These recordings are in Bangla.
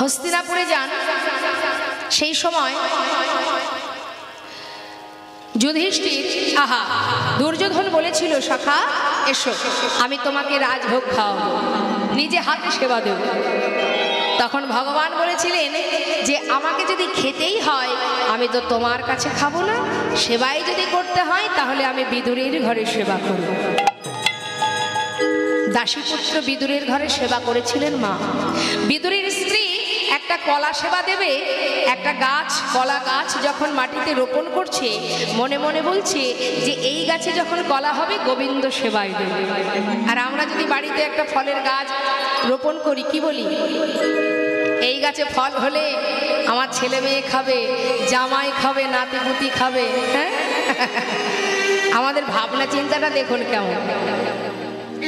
হস্তিনাপুরে যান। সেই সময় যুধিষ্ঠির দুর্যোধন বলেছিল, সখা এসো, আমি তোমাকে রাজভোগ খাওয়াবো, নিজে হাতে সেবা দেব। তখন ভগবান বলেছিলেন যে আমাকে যদি খেতেই হয় আমি তো তোমার কাছে খাবো না, সেবাই যদি করতে হয় তাহলে আমি বিদুরের ঘরে সেবা করব। দাসীপুত্র বিদুরের ঘরে সেবা করেছিলেন মা। বিদুরের স্ত্রী একটা কলা সেবা দেবে, একটা গাছ, কলা গাছ যখন মাটিতে রোপণ করছে, মনে মনে বলছে যে এই গাছে যখন কলা হবে গোবিন্দ সেবাই দেবে। আর আমরা যদি বাড়িতে একটা ফলের গাছ রোপণ করি, কি বলি? এই গাছে ফল হলে আমার ছেলে মেয়ে খাবে, জামাই খাবে, নাতিপুতি খাবে। হ্যাঁ, আমাদের ভাবনা চিন্তাটা দেখুন কেমন।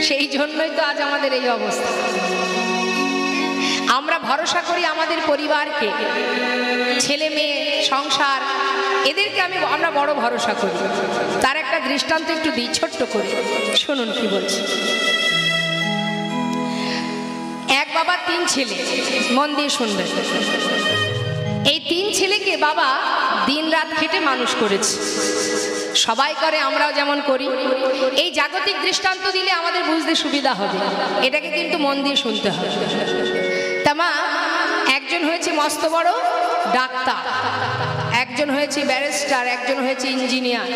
সেই জন্যই তো আজ আমাদের এই অবস্থা। আমরা ভরসা করি আমাদের পরিবারকে, ছেলে মেয়ে, সংসার, এদেরকে আমরা বড় ভরসা করি। তার একটা দৃষ্টান্ত একটু দিই ছোট্ট করে, শুনুন কি বলছি। এক বাবা তিন ছেলে, মন দিয়ে শুনবেন। এই তিন ছেলেকে বাবা দিন রাত খেটে মানুষ করেছে। সবাই করে, আমরাও যেমন করি। এই জাগতিক দৃষ্টান্ত দিলে আমাদের বুঝতে সুবিধা হবে, এটাকে কিন্তু মন দিয়ে শুনতে হবে। তামা একজন হয়েছে মস্ত বড় ডাক্তার, একজন হয়েছে ব্যারিস্টার, একজন হয়েছে ইঞ্জিনিয়ার।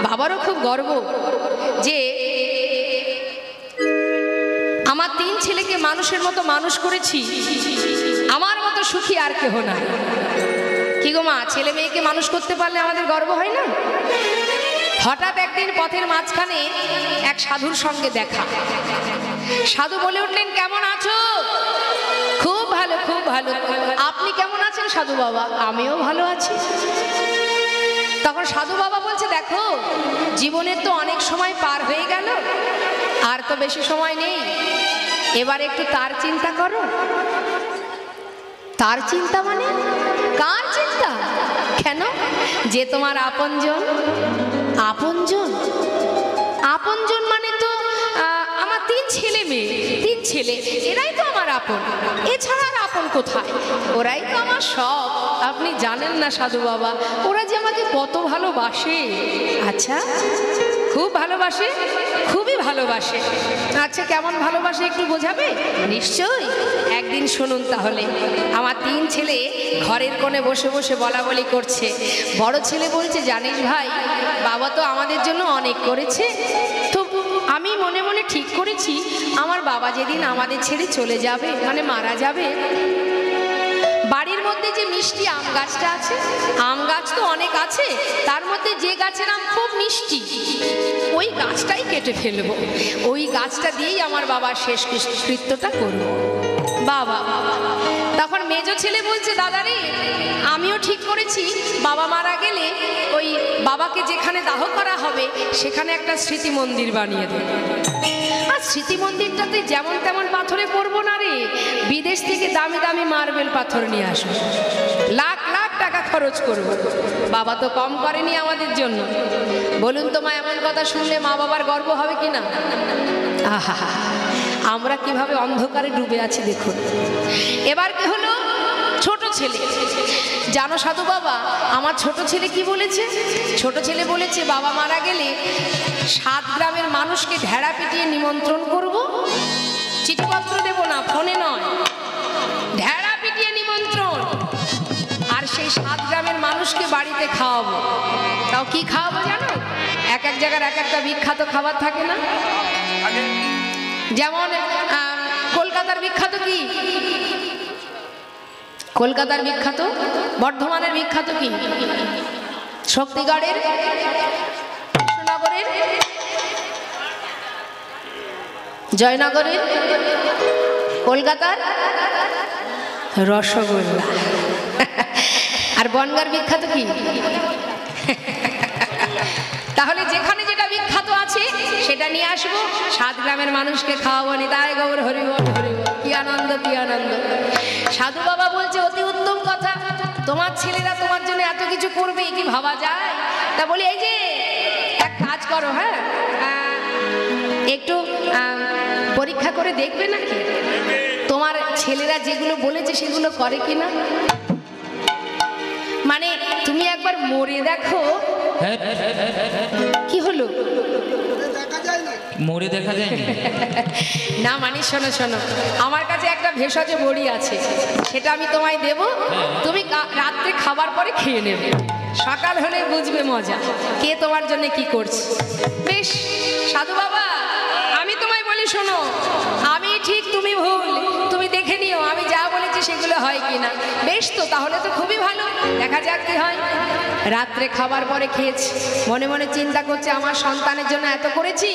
বাবারও খুব গর্ব যে আমার তিন ছেলেকে মানুষের মতো মানুষ করেছি, আমার মতো সুখী আর কেহ না। কি গো মা, ছেলে মেয়েকে মানুষ করতে পারলে আমাদের গর্ব হয় না? হঠাৎ একদিন পথের মাঝখানে এক সাধুর সঙ্গে দেখা। সাধু বলে উঠলেন, কেমন আছো? খুব ভালো, খুব ভালো। আপনি কেমন আছেন সাধু বাবা? আমিও ভালো আছি। তখন সাধু বাবা বলছে, দেখো জীবনের তো অনেক সময় পার হয়ে গেল, আর তো বেশি সময় নেই, এবার একটু তার চিন্তা করো। তার চিন্তা মানে? কার চিন্তা? কেন? যে তোমার আপনজন। আপনজন? আপনজন মানে তো আমার তিন ছেলে মেয়ে, তিন ছেলে, এরাই তো আমার আপন। এছাড়া আর আপন কোথায়? ওরাই তো আমার সব। আপনি জানেন না সাধু বাবা, ওরা যে আমাকে কত ভালোবাসে। আচ্ছা, খুব ভালোবাসে? খুবই ভালোবাসে। আচ্ছা, কেমন ভালোবাসে একটু বোঝাবে? নিশ্চয়ই, একদিন শুনুন তাহলে। আমার তিন ছেলে ঘরের কোণে বসে বসে বলা বলি করছে। বড় ছেলে বলছে, জানিস ভাই, বাবা তো আমাদের জন্য অনেক করেছে, তো আমি মনে মনে ঠিক করেছি আমার বাবা যেদিন আমাদের ছেড়ে চলে যাবে, মানে মারা যাবে, বাড়ির মধ্যে যে মিষ্টি আম গাছটা আছে, আম গাছ তো অনেক আছে, তার মধ্যে যে গাছের আম খুব মিষ্টি, ওই গাছটাই কেটে ফেলবো। ওই গাছটা দিয়েই আমার বাবার শেষ কৃত্যটা করবো। বাবা, তখন মেজো ছেলে বলছে, দাদারে আমিও ঠিক করেছি, বাবা মারা গেলে ওই বাবাকে যেখানে দাহ করা হবে সেখানে একটা স্মৃতি মন্দির বানিয়ে দেব। আর স্মৃতি মন্দিরটাতে যেমন তেমন পাথরে করবো না রে, বিদেশ থেকে দামি দামি মার্বেল পাথর নিয়ে আসবো, লাখ লাখ টাকা খরচ করব। বাবা তো কম করেনি আমাদের জন্য। বলুন তো মা, এমন কথা শুনলে মা বাবার গর্ব হবে কি না? আহা, আমরা কিভাবে অন্ধকারে ডুবে আছি দেখুন। এবার কি হলো? ছোট ছেলে। জানো সাধু বাবা, আমার ছোট ছেলে কি বলেছে? ছোট ছেলে বলেছে, বাবা মারা গেলে 7 গ্রামের মানুষকে ঢেড়া পিটিয়ে নিমন্ত্রণ করব, চিঠিপত্র দেব না, ফোনে নয়, ঢেড়া পিটিয়ে নিমন্ত্রণ। আর সেই 7 গ্রামের মানুষকে বাড়িতে খাওয়াবো। তাও কি খাওয়াবো জানো? এক এক জায়গার এক একটা বিখ্যাত খাবার থাকে না? যেমন কলকাতার বিখ্যাত কি? কলকাতার বিখ্যাত, বর্ধমানের বিখ্যাত কি? শক্তিগড়ের, কৃষ্ণনগরের, জয়নগরের, কলকাতার রসগোল্লা। আর বনগাঁর বিখ্যাত কি? তাহলে যেখানে যেটা বিখ্যাত আছে সেটা নিয়ে আসবো, 7 গ্রামের মানুষকে খাওয়াবো। নিতাই গৌর হরিবল হরিবল। কি আনন্দ, কি আনন্দ। সাধু বাবা বলছে, অতি উত্তম কথা, তোমার ছেলেরা তোমার জন্য এত কিছু করবে, কি ভাবা যায়? তা বলি, এই যে এক কাজ করো, হ্যাঁ একটু পরীক্ষা করে দেখবে নাকি তোমার ছেলেরা যেগুলো বলেছে সেগুলো করে কিনা? মানে তুমি একবার মরে দেখো। কি হলো? মরে দেখা যায় না মানে শোনো শোনো, আমার কাছে একটা ভেষজ বড়ি আছে, সেটা আমি তোমায় দেব, তুমি রাত্রে খাবার পরে খেয়ে নেবে, সকাল হলে বুঝবে মজা কে তোমার জন্য কি করছে। বেশ সাধু বাবা, আমি তোমায় বলি শোনো, আমি ঠিক তুমি ভুল, তুমি দেখে নিও আমি যা বলেছি সেগুলো হয় কিনা। বেশ তো, তাহলে তো খুবই ভালো, দেখা যাক কি হয়। রাত্রে খাবার পরে খেয়েছি, মনে মনে চিন্তা করছে আমার সন্তানের জন্য এত করেছি,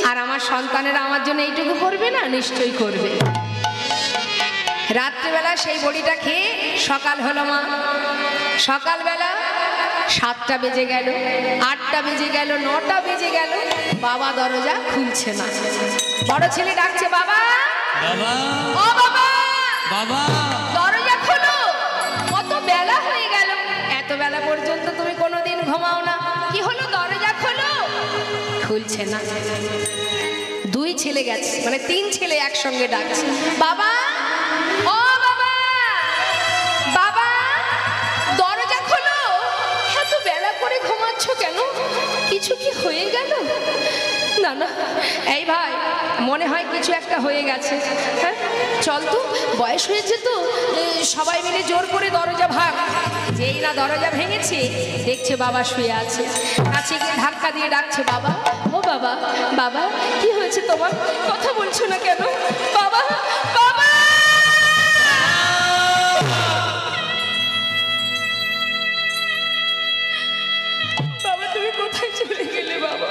আর আমার সন্তানেরা আমার জন্য এইটুকু করবে না? নিশ্চয়ই করবে। রাত্রিবেলা সেই বড়িটা খেয়ে সকাল হলো মা, সকালবেলা 7টা বেজে গেল, 8টা বেজে গেল, 9টা বেজে গেল, বাবা দরজা খুলছে না। বড় ছেলে ডাকছে, বাবা বাবা, ও বাবা, বাবা দরজা খোলো, কত বেলা হয়ে গেল, এত বেলা পর্যন্ত তুমি কোনোদিন ঘুমাও না, কি হলো? দরজা খোলো। খুলছে না। 2 ছেলে গেছে, মানে 3 ছেলে একসঙ্গে ডাকছে, বাবা ও বাবা, বাবা দরজা খোলো, এত বেলা করে ঘুমাচ্ছ কেন? কিছু কি হয়ে গেল? না না, এই ভাই মনে হয় কিছু একটা হয়ে গেছে। হ্যাঁ চল তো, বয়স হয়েছে তো, সবাই মিলে জোর করে দরজা ভাঙ। যেই না দরজা ভেঙেছে, দেখছে বাবা শুয়ে আছে, কাছে গিয়ে ধাক্কা দিয়ে ডাকছে, বাবা ও বাবা, বাবা কি হয়েছে তোমার? কথা বলছো না কেন? বাবা বাবা। বাবা তুমি কোথায় চলে গেলে? বাবা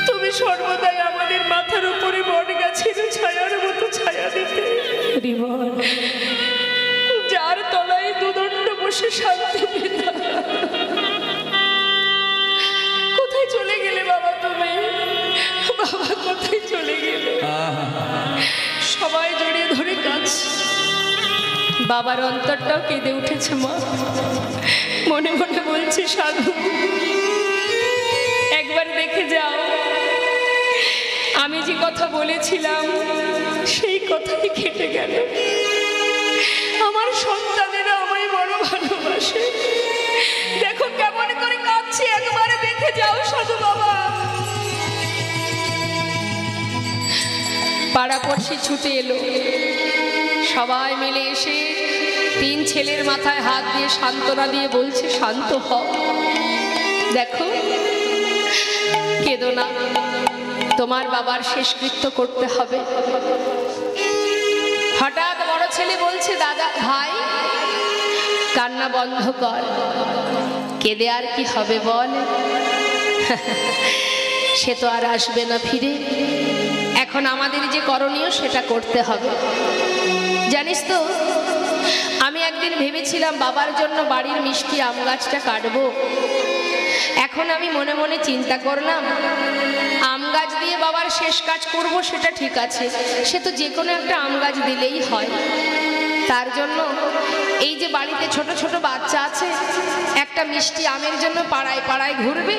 তুমি সর্বদাই আমাদের মাথার উপরে বট গাছের ছায়ার মতো ছায়া দিতে, যার তলায় দুদণ্ড বসে শান্তি পেতাম। কোথায় চলে গেলে বাবা তুমি? বাবা কোথায় চলে গেলে? সবাই জড়িয়ে ধরে কাঁদছে, বাবার অন্তরটাও কেঁদে উঠেছে। মা মনে মনে বলছে, সাধু একবার দেখে যাও, আমি যে কথা বলেছিলাম সেই কথাই কেটে গেল। আমার সন্তানেরা আমায় বড় ভালোবাসে, দেখো কেমন করে কাঁদছি, একবার দেখে যাও সাধু বাবা। পাড়াপড়শি ছুটে এলো, সবাই মিলে এসে 3 ছেলের মাথায় হাত দিয়ে সান্ত্বনা দিয়ে বলছে, শান্ত হও, দেখো কেঁদো না, তোমার বাবার শেষকৃত্য করতে হবে। হঠাৎ বড় ছেলে বলছে, দাদা ভাই কান্না বন্ধ কর, কেঁদে আর কি হবে বল, সে তো আর আসবে না ফিরে, এখন আমাদের যে করণীয় সেটা করতে হবে। জানিস তো, আমি একদিন ভেবেছিলাম বাবার জন্য বাড়ির মিষ্টি আম গাছটা কাটবো। এখন আমি মনে মনে চিন্তা করলাম, আম গাছ দিয়ে বাবার শেষ কাজ করব সেটা ঠিক আছে, সে তো যে কোনো একটা আম গাছ দিলেই হয়। তার জন্য এই যে বাড়িতে ছোট ছোট বাচ্চা আছে, একটা মিষ্টি আমের জন্য পাড়ায় পাড়ায় ঘুরবে,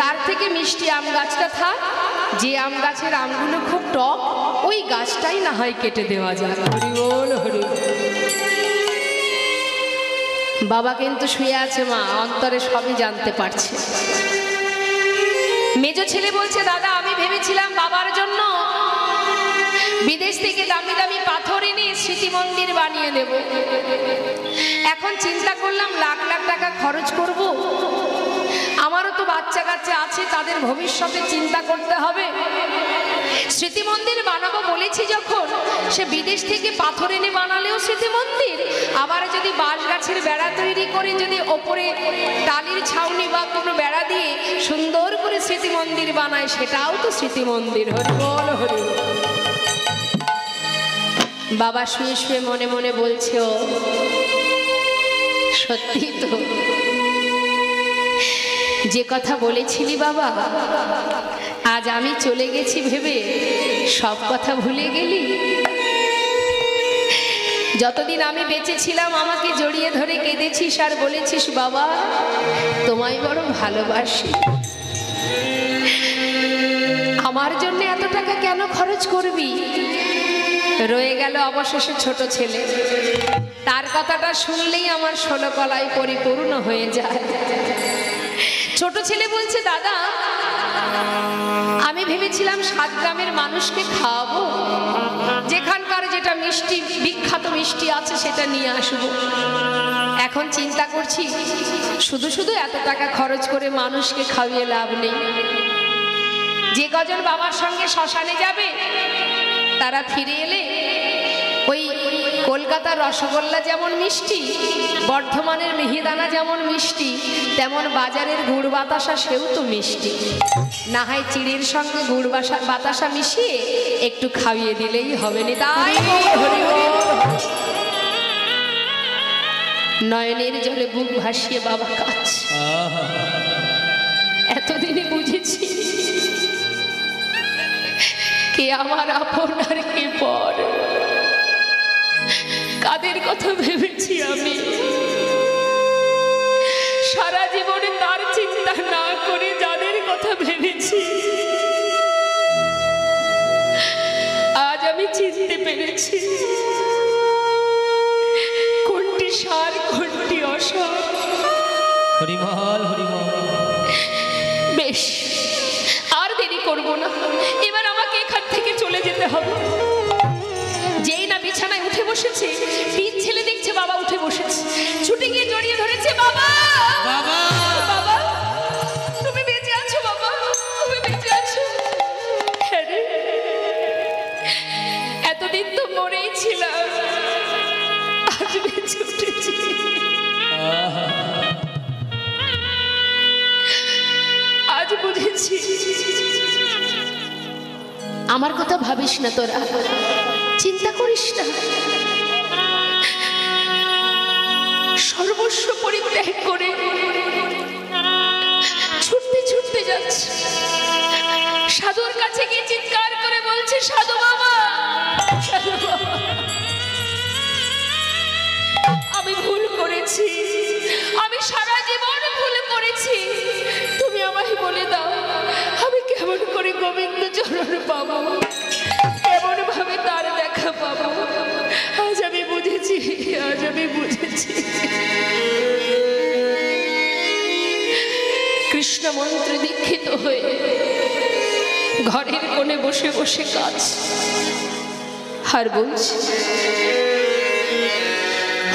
তার থেকে মিষ্টি আম গাছটা থাক, যে আম গাছের আমগুলো খুব টক, ওই গাছটাই না হয় কেটে দেওয়া যায়। হরি বল হরি। বাবা কিন্তু শুয়ে আছে, মা অন্তরে সবই জানতে পারছে। মেজ ছেলে বলছে, দাদা আমি ভেবেছিলাম বাবার জন্য বিদেশ থেকে দামি দামি পাথর এনে স্মৃতি মন্দির বানিয়ে দেব, এখন চিন্তা করলাম লাখ লাখ টাকা খরচ করব, আমারও তো বাচ্চা কাচ্চা আছে, তাদের ভবিষ্যতে চিন্তা করতে হবে। স্মৃতি মন্দির বানাবো বলেছি যখন, সে বিদেশ থেকে পাথর এনে বানালেও স্মৃতি মন্দির, আবার যদি বাঁশ গাছের বেড়া তৈরি করে যদি ওপরে টালির ছাউনি বা কোনো বেড়া দিয়ে সুন্দর করে স্মৃতি মন্দির বানায়, সেটাও তো স্মৃতি মন্দির। হরি বল হরি। বাবা শুয়ে শুয়ে মনে মনে বলছে, ও সত্যি তো, যে কথা বলেছিলি বাবা, আজ আমি চলে গেছি ভেবে সব কথা ভুলে গেলি। যতদিন আমি বেঁচে ছিলাম আমাকে জড়িয়ে ধরে কেঁদেছিস আর বলেছিস, বাবা তোমায় বড় ভালোবাসি। আমার জন্য এত টাকা কেন খরচ করবি? রয়ে গেল অবশেষে ছোট ছেলে। তার কথাটা শুনলেই আমার 16 কলাই পরিপূর্ণ হয়ে যায়। ছোট ছেলে বলছে, দাদা আমি ভেবেছিলাম 7 গ্রামের মানুষকে খাওয়াবো, যেখানকার যেটা মিষ্টি বিখ্যাত মিষ্টি আছে সেটা নিয়ে আসবো। এখন চিন্তা করছি শুধু শুধু এত টাকা খরচ করে মানুষকে খাওয়িয়ে লাভ নেই। যে কজন বাবার সঙ্গে শ্মশানে যাবে তারা ফিরে এলে ওই কলকাতার রসগোল্লা যেমন মিষ্টি, বর্ধমানের মিহিদানা যেমন মিষ্টি, তেমন বাজারের গুড় বাতাসা সেও তো মিষ্টি। না হয় চিড়ের সঙ্গে গুড় বাতাসা মিশিয়ে একটু খাইয়ে দিলেই হবে না। তাই নয়নের জলে বুক ভাসিয়ে বাবা কাঁদছে। এতদিনে বুঝেছি কে আমার আপন আর কে পর। কাদের কথা ভেবেছি আমি সারা জীবনে, তার চিন্তা না করে যাদের কথা ভেবেছি আজ আমি চিনতে পেরেছি কোনটি সার কোনটি অসার। হরিবল হরিবল। বেশ, আর দেরি করব না, এবার আমাকে এখান থেকে চলে যেতে হবে। যেই না বিছানায় উঠে বসেছে, 3 ছেলে দেখছে বাবা উঠে বসেছে, ছুটে গিয়ে জড়িয়ে ধরেছে। বাবা বাবা বাবা তুমি বেঁচে আছো, বাবা তুমি বেঁচে আছো। এতদিন তো মরেই ছিলাম, আজ বেঁচে উঠেছি। আজ বুঝেছি আমার কথা ভাবিস না, তোরা চিন্তা করিস না। সর্বস্ব পরিত্যাগ করে ছুটতে ছুটতে যাচ্ছে, সাধুর কাছে গিয়ে চিৎকার করে বলছে, সাধু বাবা, সাধু বাবা, আমি ভুল করেছি, আমি সারা জীবন ভুল করেছি, তুমি আমায় বলে দাও আমি কেমন করে গোবিন্দ চরণ পাবো, কেমন ভাবে তার দেখা পাবো। আজ আমি বুঝেছি, আজ আমি বুঝেছি। কৃষ্ণ মন্ত্রে দীক্ষিত হয়ে ঘরের কোণে বসে বসে কাজ আর বলছি,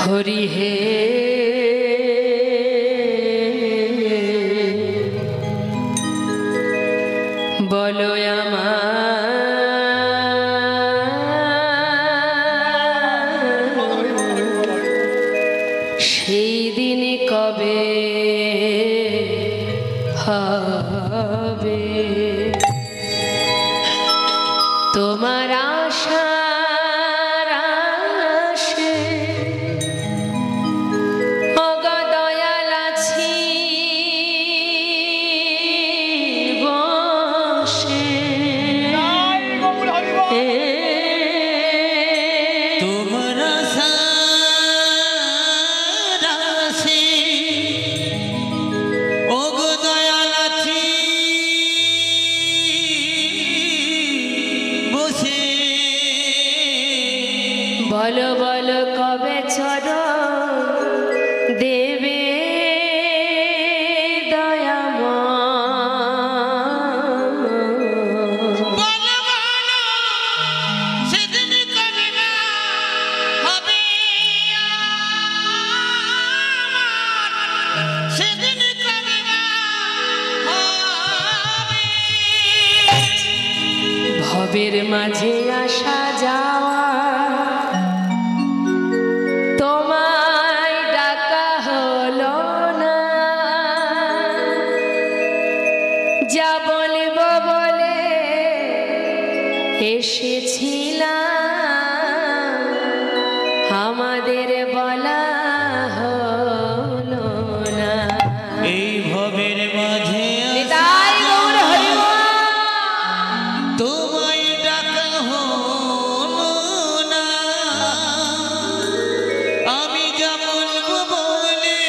হরি হে বলো আমার সেই দিন কবে হবে, তোমার আশার আশে ওগো দয়াল আছি বসে। তোমার সারাসে ওগো দয়াল আছি বসে। বলো বলো কবে চরণ দেবে দয়াময়। সেদিন কবে না হবে আমার, সেদিন কবে না হবে। ভবের মাঝে আসা যাওয়া তোমায় ডাকা হলো না, যা বলব বলে এসেছিলাম আমাদের বলা হলো না। এই ভবের মাঝে নিতাই গৌর হরিবল। তোমায় ডাকা হলো না, আমি যা বলবো বলে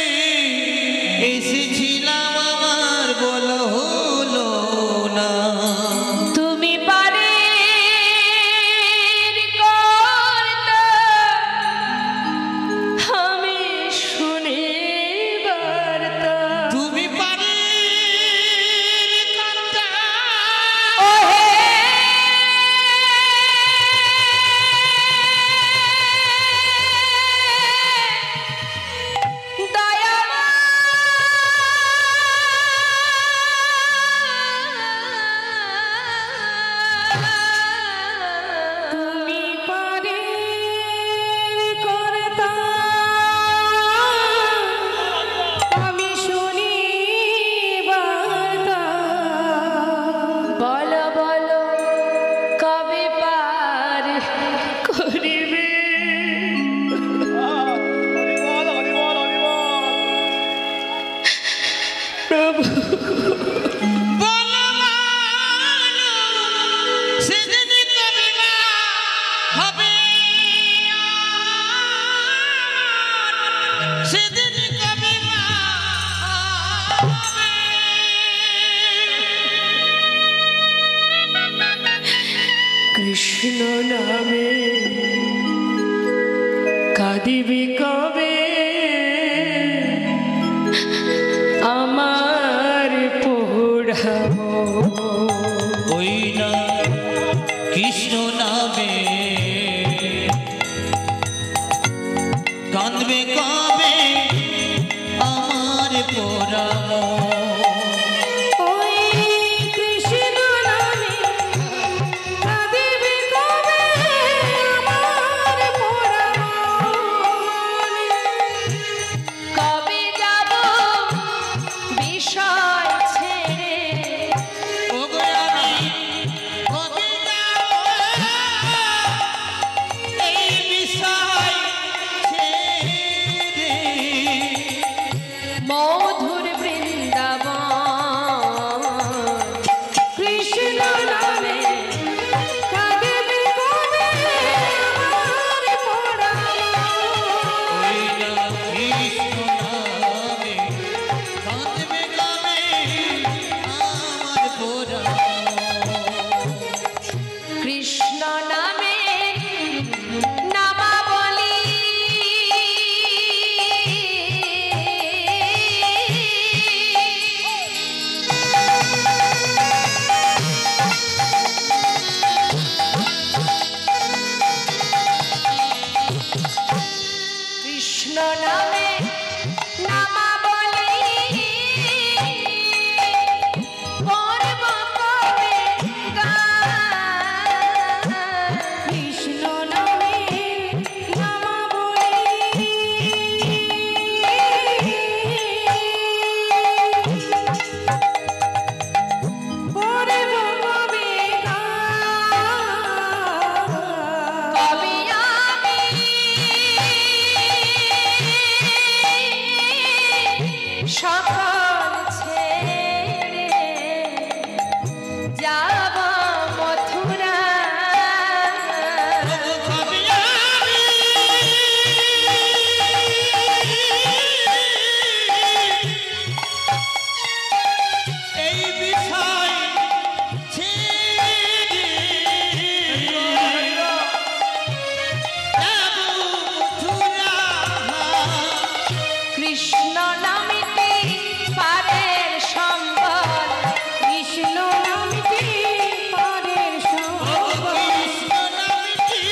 এসেছিলাম আমার বলা হলো না। তুমি বলো বলো, সেদিন কবে মা হবে, সেদিন কবে মা হবে। কৃষ্ণ নামে কাঁদিবি কবে আমার পোড়াবো। ওই না কৃষ্ণ নামে কাঁদবে কবে আমার পোড়ামো। ওই কৃষ্ণ নামে কাঁদিবি কবে আমার পোড়াবো। কবে যাব বিষয় ছেড়ে, ওগো আমি কবে যাব এই বিষয় ছেড়ে, মধুর বৃন্দাবন। কৃষ্ণ নামে কাঁদিবি কবে আমার পোড়াবো। ওই না কৃষ্ণ নামে কাঁদবে কবে আমার পোড়ামো। কৃষ্ণ নামে নামাবলি কৃষ্ণ নামে নামাবলি করব কবে গান। কৃষ্ণ নামে নামাবলি করব কবে গান। কবে আমি সকল ছেড়ে যাব মথুরা। কবে আমি এই বিষয় ছেড়ে যাব মথুরা। কৃষ্ণ নামিতে পারের সম্বল, কৃষ্ণ নামিতে পারের সম্বল। কৃষ্ণ নামটি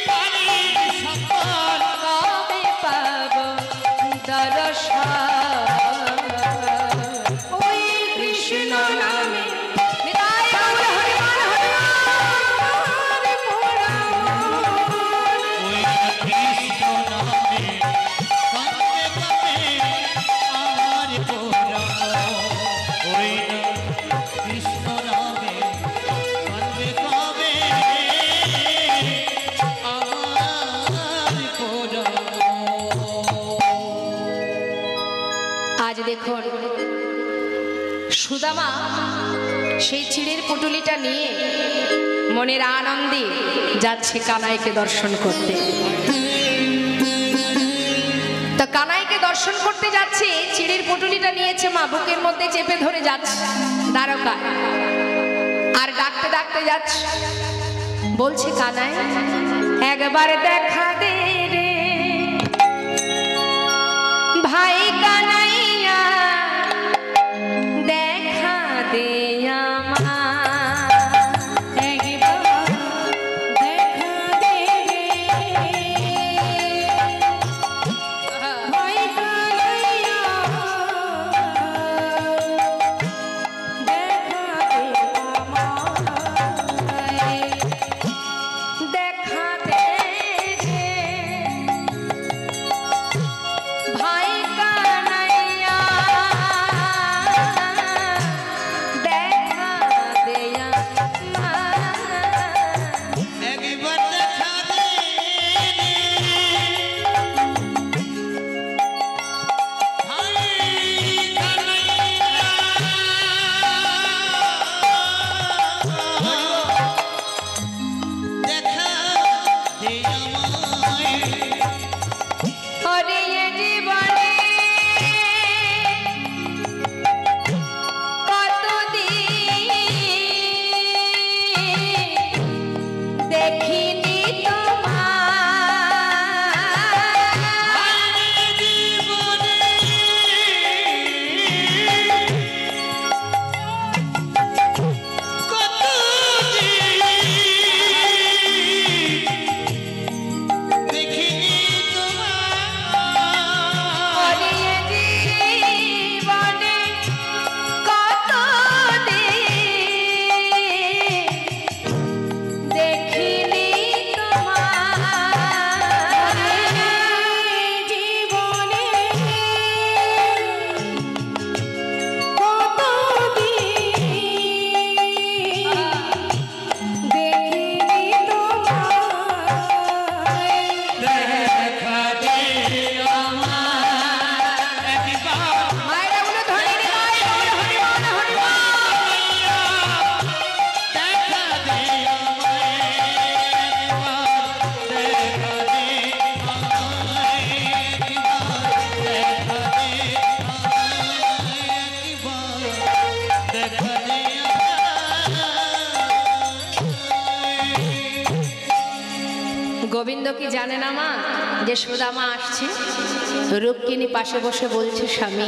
পারের সম্বল, কবে পাব দর্শন। ওই কৃষ্ণ নামে নিতাই গৌর হরি বল, হরি বল, আমার পোড়াবো। ওই না কৃষ্ণ নামে কাঁদবে কবে আমার পোড়ামো। ওই না কৃষ্ণ নামে কাঁদবে কবে আমার পোড়ামো। আজ দেখুন সুদামা সেই চিড়ের পুটুলিটা নিয়ে মনের আনন্দে যাচ্ছে কানাইকে দর্শন করতে। তা কানাইকে দর্শন করতে যাচ্ছে, চিড়ের পুটুলিটা নিয়েছে মা, বুকের মধ্যে চেপে ধরে যাচ্ছে দ্বারকা, আর ডাকতে ডাকতে যাচ্ছে, বলছে কানাই একবার দেখা দে রে ভাই কানাইয়া, দেখা দে আমার, একবার দেখা দে রে ভাই কানাইয়া, দেখা দে আমায়, দেখা দে রে। জানে না মা যে সুদামা আসছে? রুক্মিণী পাশে বসে বলছে, স্বামী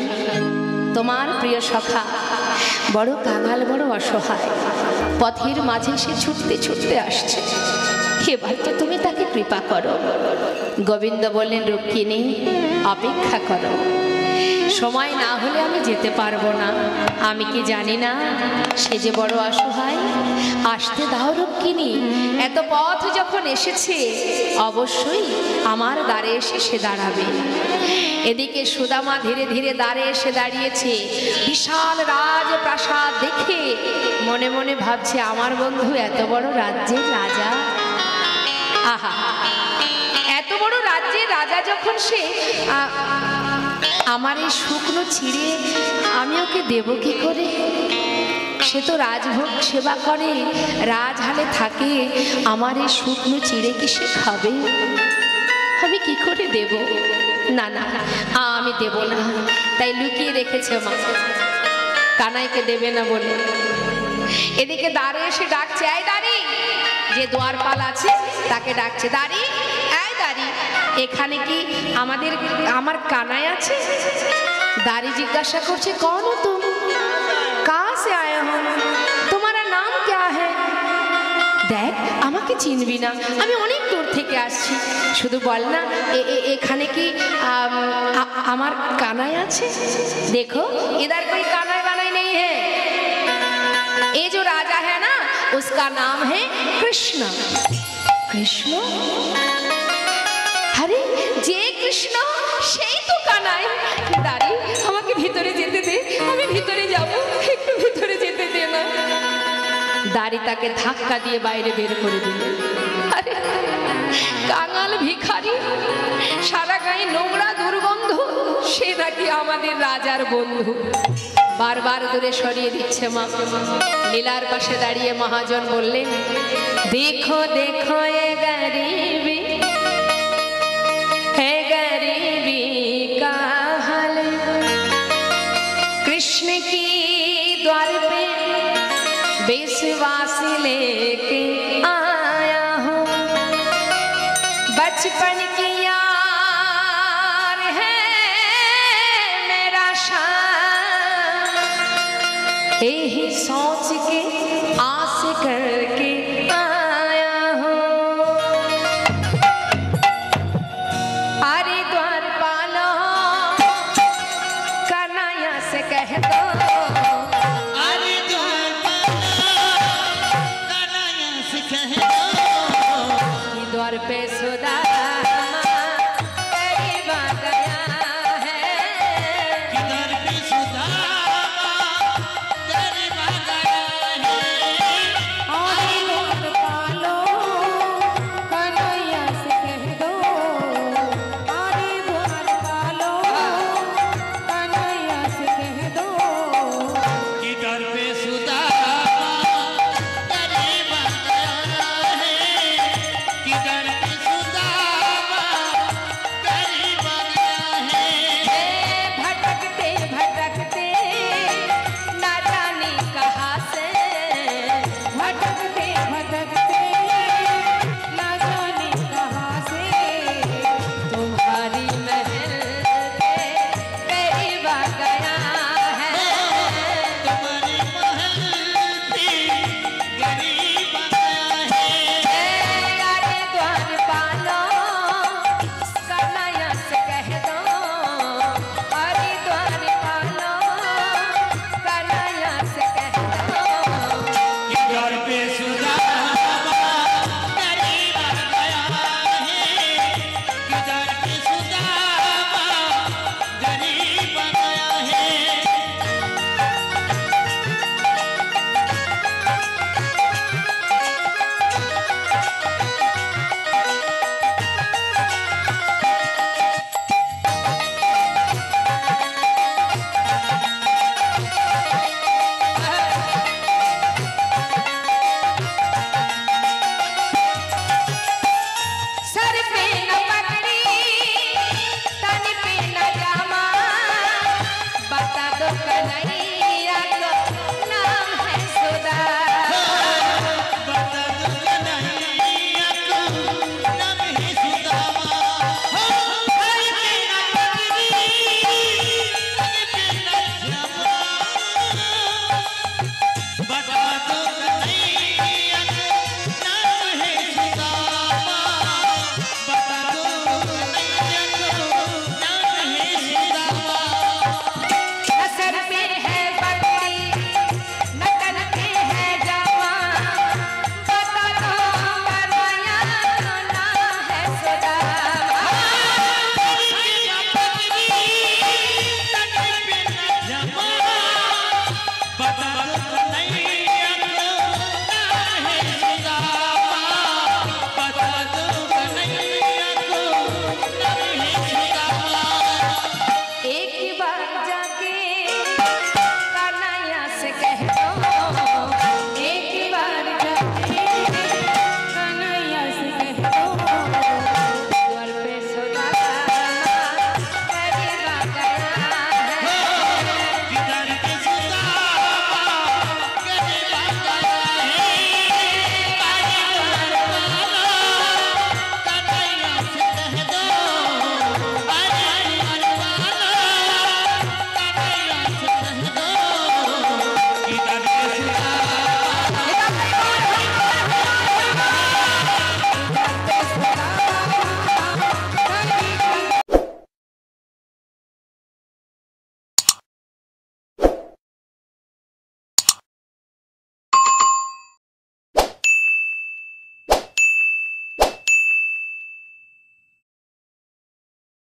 তোমার প্রিয় সখা বড় কাঙাল, বড় অসহায়, পথের মাঝে সে ছুটতে ছুটতে আসছে, এবার তো তুমি তাকে কৃপা করো। গোবিন্দ বললেন, রুক্মিণী অপেক্ষা করো, সময় না হলে আমি যেতে পারবো না। আমি কি জানি না সে যে বড় অসহায়? আসতে দাও রুক্মিণী, এত পথ যখন এসেছে অবশ্যই আমার দ্বারে এসে সে দাঁড়াবে। এদিকে সুদামা ধীরে ধীরে দ্বারে এসে দাঁড়িয়েছে। বিশাল রাজপ্রাসাদ দেখে মনে মনে ভাবছে, আমার বন্ধু এত বড় রাজ্যের রাজা। আহা, এত বড় রাজ্যের রাজা যখন সে, আমার এই শুকনো ছিঁড়ে আমি ওকে দেব কি করে? সে তো রাজভোগ সেবা করে, রাজহালে থাকে, আমার এই শুকনো চিড়ে কি সে খাবে? আমি কি করে দেব? না না, আমি দেব না। তাই লুকিয়ে রেখেছে মা, কানাইকে দেবে না বলে। এদিকে দাঁড়ে এসে ডাকছে, এই দাঁড়ি, যে দ্বারপাল আছে তাকে ডাকছে, দাঁড়ি, এই দাঁড়ি, এখানে কি আমার কানাই আছে? দাঁড়ি জিজ্ঞাসা করছে, কौन हो तुम, कहाँ से आए हो, तुम्हारा नाम क्या है? দেখ, আমাকে চিনবি না, আমি অনেক দূর থেকে আসছি, শুধু বল না এখানে কি আমার কানাই আছে? देखो इधर कोई कानाई वानाई नहीं है, ये जो राजा है ना उसका नाम है कृष्ण। कृष्ण? আরে যে কৃষ্ণ সেই তো কানাই। দাঁড়ি, আমাকে ভিতরে যেতে দে, আমি ভিতরে যাব, একটু ভিতরে যেতে দে না। দাঁড়ি তাকে ধাক্কা দিয়ে বাইরে বের করে দিল। আরে কাঙাল ভিখারি, সারা গায়ে নোংরা দুর্গন্ধ, সে নাকি আমাদের রাজার বন্ধু। বারবার দূরে সরিয়ে দিচ্ছে মা। লীলার পাশে দাঁড়িয়ে মহাজন বললেন, দেখো দেখো এ গরিবি, है गरीबी का हाल, कृष्ण की द्वार पे विश्वास लेके आया हूँ, बचपन की